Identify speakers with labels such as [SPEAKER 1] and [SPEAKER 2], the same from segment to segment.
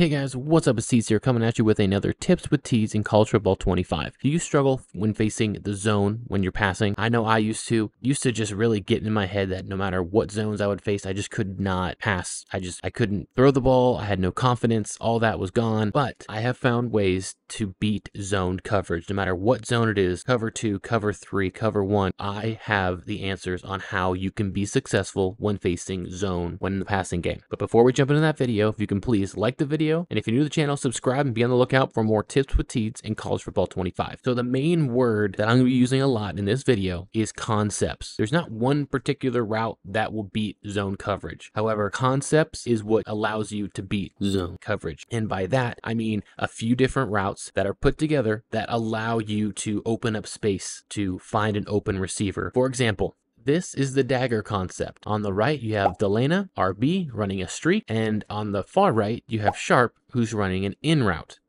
[SPEAKER 1] Hey guys, what's up? It's Tees here, coming at you with another Tips with Tees in College Football 25. Do you struggle when facing the zone when you're passing? I know I used to just really get in my head that no matter what zones I would face, I just could not pass. I couldn't throw the ball. I had no confidence. All that was gone. But I have found ways to beat zone coverage, no matter what zone it is, cover 2, cover 3, cover 1. I have the answers on how you can be successful when facing zone when in the passing game. But before we jump into that video, if you can please like the video, and if you're new to the channel, subscribe and be on the lookout for more tips with Tees in College Football 25. So the main word that I'm going to be using a lot in this video is concepts. There's not one particular route that will beat zone coverage. However, concepts is what allows you to beat zone coverage. And by that, I mean a few different routes that are put together that allow you to open up space to find an open receiver. For example, this is the Dagger Concept. On the right, you have Delana, RB, running a streak, and on the far right, you have Sharp, who's running an in route.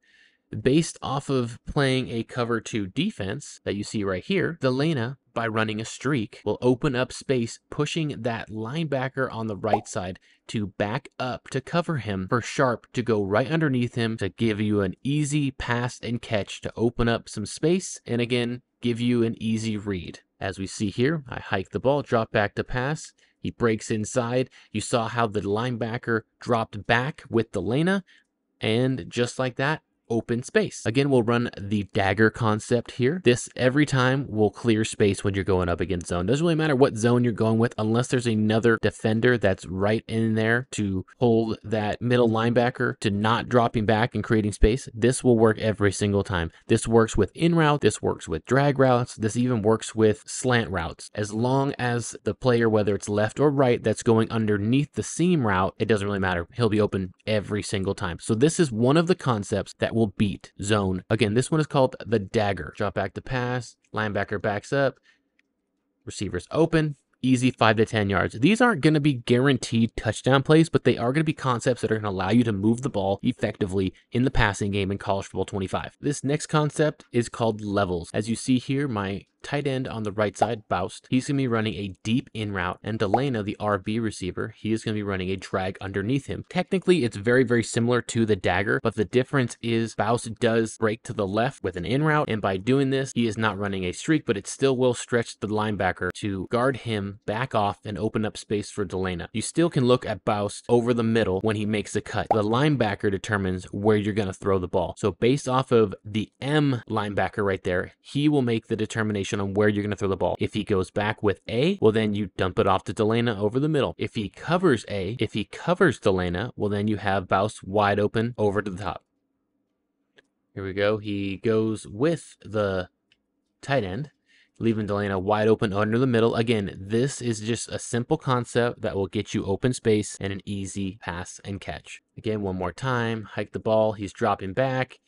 [SPEAKER 1] Based off of playing a cover 2 defense that you see right here, Delana, by running a streak, will open up space, pushing that linebacker on the right side to back up to cover him for Sharp to go right underneath him to give you an easy pass and catch to open up some space, and again, give you an easy read. As we see here, I hike the ball, drop back to pass. He breaks inside. You saw how the linebacker dropped back with Delana, and just like that, open space. Again, we'll run the Dagger Concept here. This every time will clear space when you're going up against zone. Doesn't really matter what zone you're going with unless there's another defender that's right in there to hold that middle linebacker to not dropping back and creating space. This will work every single time. This works with in route. This works with drag routes. This even works with slant routes. As long as the player, whether it's left or right, that's going underneath the seam route, it doesn't really matter. He'll be open every single time. So this is one of the concepts that will beat zone. Again, this one is called the Dagger. Drop back to pass, linebacker backs up, receivers open, easy 5 to 10 yards. These aren't going to be guaranteed touchdown plays, but they are going to be concepts that are going to allow you to move the ball effectively in the passing game in College Football 25. This next concept is called levels. As you see here, my tight end on the right side, Baust, he's going to be running a deep in route, and Delana, the RB receiver, he is going to be running a drag underneath him. Technically, it's very, very similar to the Dagger, but the difference is Baust does break to the left with an in route, and by doing this, he is not running a streak, but it still will stretch the linebacker to guard him, back off, and open up space for Delana. You still can look at Baust over the middle when he makes a cut. The linebacker determines where you're going to throw the ball. So based off of the M linebacker right there, he will make the determination on where you're going to throw the ball. If he goes back with A, well then you dump it off to Delana over the middle. If he covers A, if he covers Delana, well then you have Baust wide open over to the top. Here we go. He goes with the tight end, leaving Delana wide open under the middle. Again, this is just a simple concept that will get you open space and an easy pass and catch. Again, one more time, hike the ball. He's dropping back.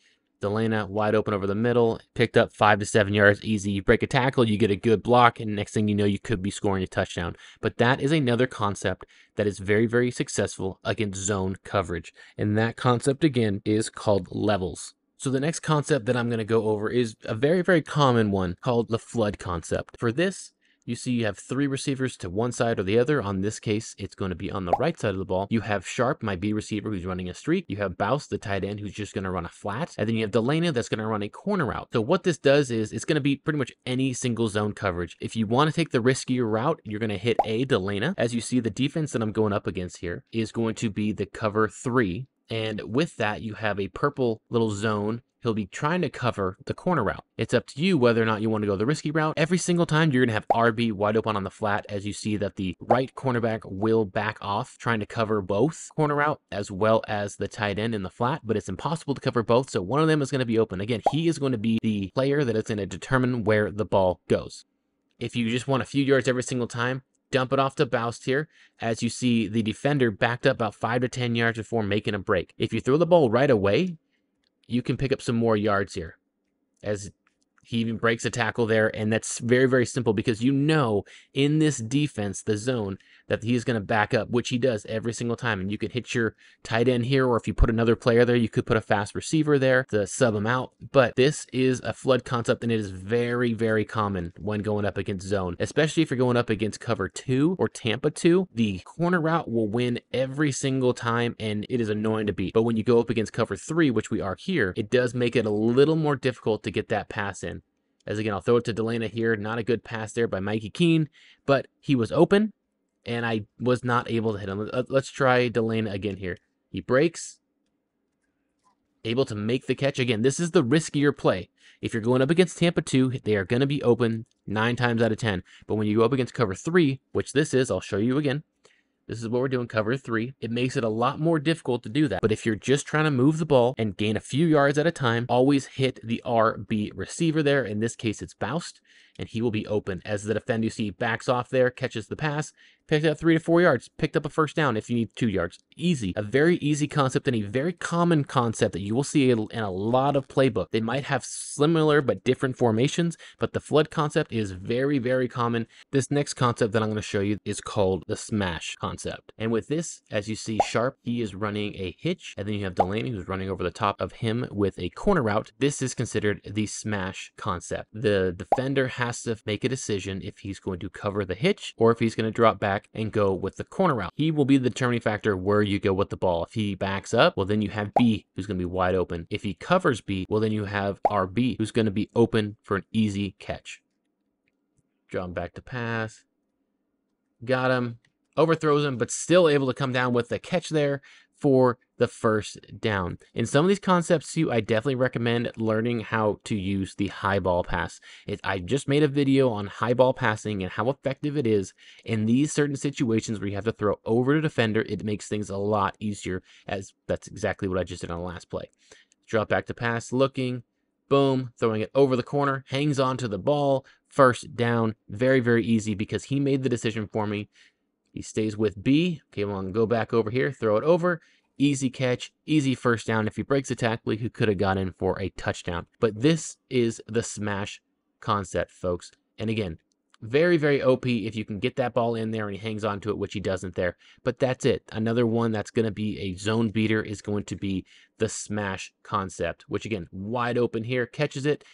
[SPEAKER 1] Delana wide open over the middle, picked up 5 to 7 yards easy. You break a tackle, you get a good block, and next thing you know, you could be scoring a touchdown. But that is another concept that is very, very successful against zone coverage. And that concept, again, is called levels. So the next concept that I'm going to go over is a very, very common one called the flood concept. For this, you see you have 3 receivers to one side or the other. On this case, it's going to be on the right side of the ball. You have Sharp, my B receiver, who's running a streak. You have Baust, the tight end, who's just going to run a flat. And then you have Delana that's going to run a corner route. So what this does is it's going to be pretty much any single zone coverage. If you want to take the riskier route, you're going to hit A, Delana. As you see, the defense that I'm going up against here is going to be the cover 3. And with that, you have a purple little zone. He'll be trying to cover the corner route. It's up to you whether or not you want to go the risky route. Every single time you're going to have RB wide open on the flat, as you see that the right cornerback will back off, trying to cover both corner route as well as the tight end in the flat, but it's impossible to cover both, so one of them is going to be open. Again, he is going to be the player that is going to determine where the ball goes. If you just want a few yards every single time, dump it off to Baust here. As you see, the defender backed up about 5 to 10 yards before making a break. If you throw the ball right away, you can pick up some more yards here. As He even breaks a tackle there, and that's very, very simple because you know in this defense, the zone, that he's going to back up, which he does every single time. And you can hit your tight end here, or if you put another player there, you could put a fast receiver there to sub him out. But this is a flood concept, and it is very, very common when going up against zone, especially if you're going up against cover 2 or Tampa 2. The corner route will win every single time, and it is annoying to beat. But when you go up against cover 3, which we are here, it does make it a little more difficult to get that pass in. As again, I'll throw it to Delana here. Not a good pass there by Mikey Keene, but he was open, and I was not able to hit him. Let's try Delana again here. He breaks, able to make the catch. Again, this is the riskier play. If you're going up against Tampa 2, they are going to be open 9 times out of 10. But when you go up against cover 3, which this is, I'll show you again. This is what we're doing, cover 3. It makes it a lot more difficult to do that. But if you're just trying to move the ball and gain a few yards at a time, always hit the RB receiver there. In this case, it's Boust, and he will be open. As the defender, you see, backs off there, catches the pass, picked up 3 to 4 yards, picked up a first down if you need 2 yards. Easy. A very easy concept and a very common concept that you will see in a lot of playbook. They might have similar but different formations, but the flood concept is very, very common. This next concept that I'm going to show you is called the smash concept. And with this, as you see, Sharp, he is running a hitch, and then you have Delaney who's running over the top of him with a corner route. This is considered the smash concept. The defender has to make a decision if he's going to cover the hitch or if he's going to drop back and go with the corner route. He will be the determining factor where you go with the ball. If he backs up, well, then you have B who's going to be wide open. If he covers B, well, then you have RB who's going to be open for an easy catch. Draw him back to pass. Got him. Overthrows him, but still able to come down with the catch there for the first down. In some of these concepts too, I definitely recommend learning how to use the high ball pass. I just made a video on high ball passing and how effective it is in these certain situations where you have to throw over the defender. It makes things a lot easier, as that's exactly what I just did on the last play. Drop back to pass, looking, boom, throwing it over the corner, hangs on to the ball, first down. Very, very easy because he made the decision for me. He stays with B. Okay, well, I'm go back over here, throw it over. Easy catch, easy first down. If he breaks a tackle, he could have got in for a touchdown. But this is the smash concept, folks. And again, very, very OP if you can get that ball in there and he hangs on to it, which he doesn't there. But that's it. Another one that's going to be a zone beater is going to be the smash concept, which again, wide open here, catches it,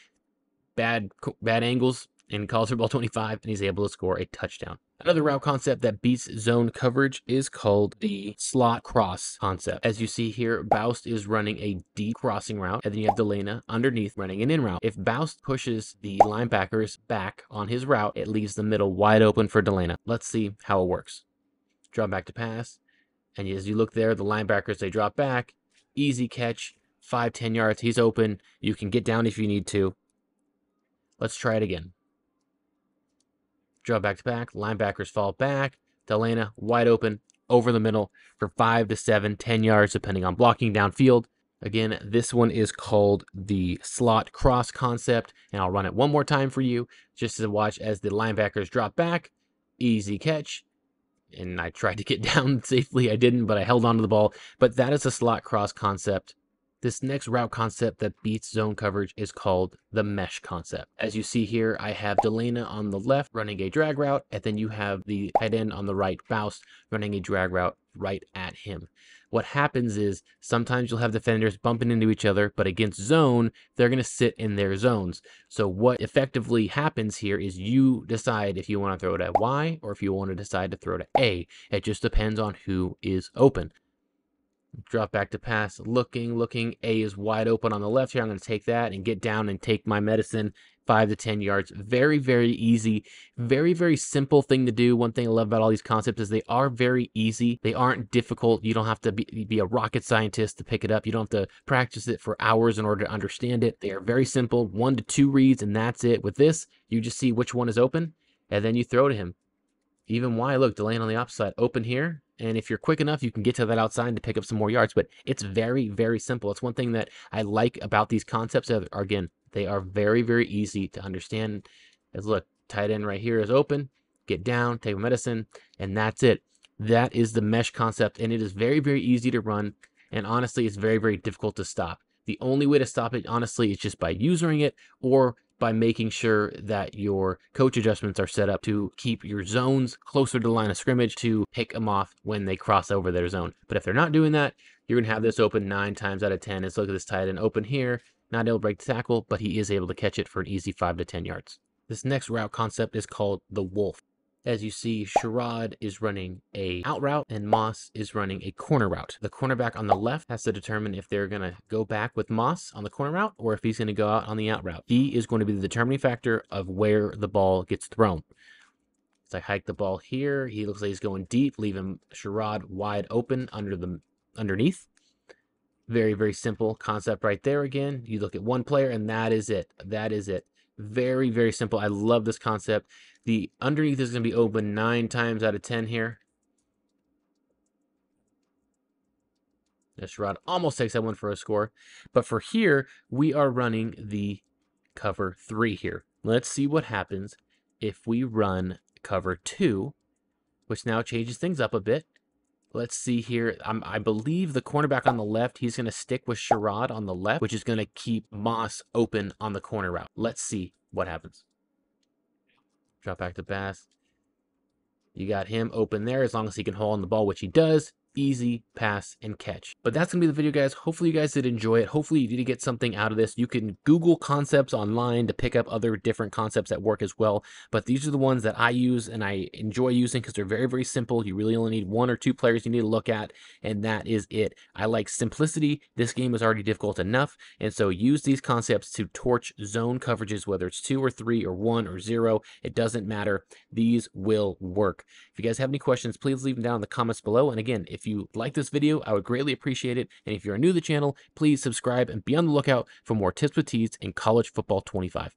[SPEAKER 1] bad angles, and calls for ball 25, and he's able to score a touchdown. Another route concept that beats zone coverage is called the slot cross concept. As you see here, Boust is running a deep crossing route, and then you have Delana underneath running an in route. If Boust pushes the linebackers back on his route, it leaves the middle wide open for Delana. Let's see how it works. Drop back to pass, and as you look there, the linebackers, they drop back. Easy catch, 5-10 yards. He's open. You can get down if you need to. Let's try it again. Draw back to back, linebackers fall back, Delana wide open over the middle for 5 to 7, 10 yards depending on blocking downfield. Again, this one is called the slot cross concept, and I'll run it one more time for you just to watch as the linebackers drop back. Easy catch, and I tried to get down safely. I didn't, but I held onto the ball. But that is a slot cross concept. This next route concept that beats zone coverage is called the mesh concept. As you see here, I have Delana on the left running a drag route, and then you have the tight end on the right, Boust, running a drag route right at him. What happens is sometimes you'll have defenders bumping into each other, but against zone, they're going to sit in their zones. So what effectively happens here is you decide if you want to throw it at Y or if you want to decide to throw it at A. It just depends on who is open. Drop back to pass, looking. A is wide open on the left here. I'm going to take that and get down and take my medicine. 5 to 10 yards. Very, very easy. Very, very simple thing to do. One thing I love about all these concepts is they are very easy. They aren't difficult. You don't have to be a rocket scientist to pick it up. You don't have to practice it for hours in order to understand it. They are very simple. 1 to 2 reads, and that's it. With this, you just see which one is open, and then you throw to him. Even Y, look, Delane on the opposite, open here. And if you're quick enough, you can get to that outside to pick up some more yards. But it's very, very simple. It's one thing that I like about these concepts. Again, they are very, very easy to understand. As look, tight end right here is open. Get down, take medicine, and that's it. That is the mesh concept, and it is very, very easy to run. And honestly, it's very, very difficult to stop. The only way to stop it, honestly, is just by using it or by making sure that your coach adjustments are set up to keep your zones closer to the line of scrimmage to pick them off when they cross over their zone. But if they're not doing that, you're going to have this open 9 times out of 10. Let's look at this tight end open here. Not able to break the tackle, but he is able to catch it for an easy 5 to 10 yards. This next route concept is called the Wolf. As you see, Sherrod is running a out route and Moss is running a corner route. The cornerback on the left has to determine if they're going to go back with Moss on the corner route or if he's going to go out on the out route. He is going to be the determining factor of where the ball gets thrown. As I hike the ball here, he looks like he's going deep, leaving Sherrod wide open underneath. Very, very simple concept right there again. You look at one player and that is it. That is it. Very, very simple. I love this concept. The underneath is going to be open 9 times out of 10 here. Sherrod almost takes that one for a score. But for here, we are running the cover 3 here. Let's see what happens if we run cover 2, which now changes things up a bit. Let's see here. I believe the cornerback on the left, he's going to stick with Sherrod on the left, which is going to keep Moss open on the corner route. Let's see what happens. Drop back to Bass. You got him open there as long as he can hold on the ball, which he does. Easy pass and catch. But that's gonna be the video, guys. Hopefully you guys did enjoy it. Hopefully you did get something out of this. You can Google concepts online to pick up other different concepts that work as well, but these are the ones that I use and I enjoy using because they're very, very simple. You really only need 1 or 2 players you need to look at, and that is it. I like simplicity. This game is already difficult enough, and so use these concepts to torch zone coverages, whether it's 2 or 3 or 1 or 0. It doesn't matter. These will work. If you guys have any questions, please leave them down in the comments below. And again, if you like this video, I would greatly appreciate it. And if you're new to the channel, please subscribe and be on the lookout for more tips with tees in college football 25.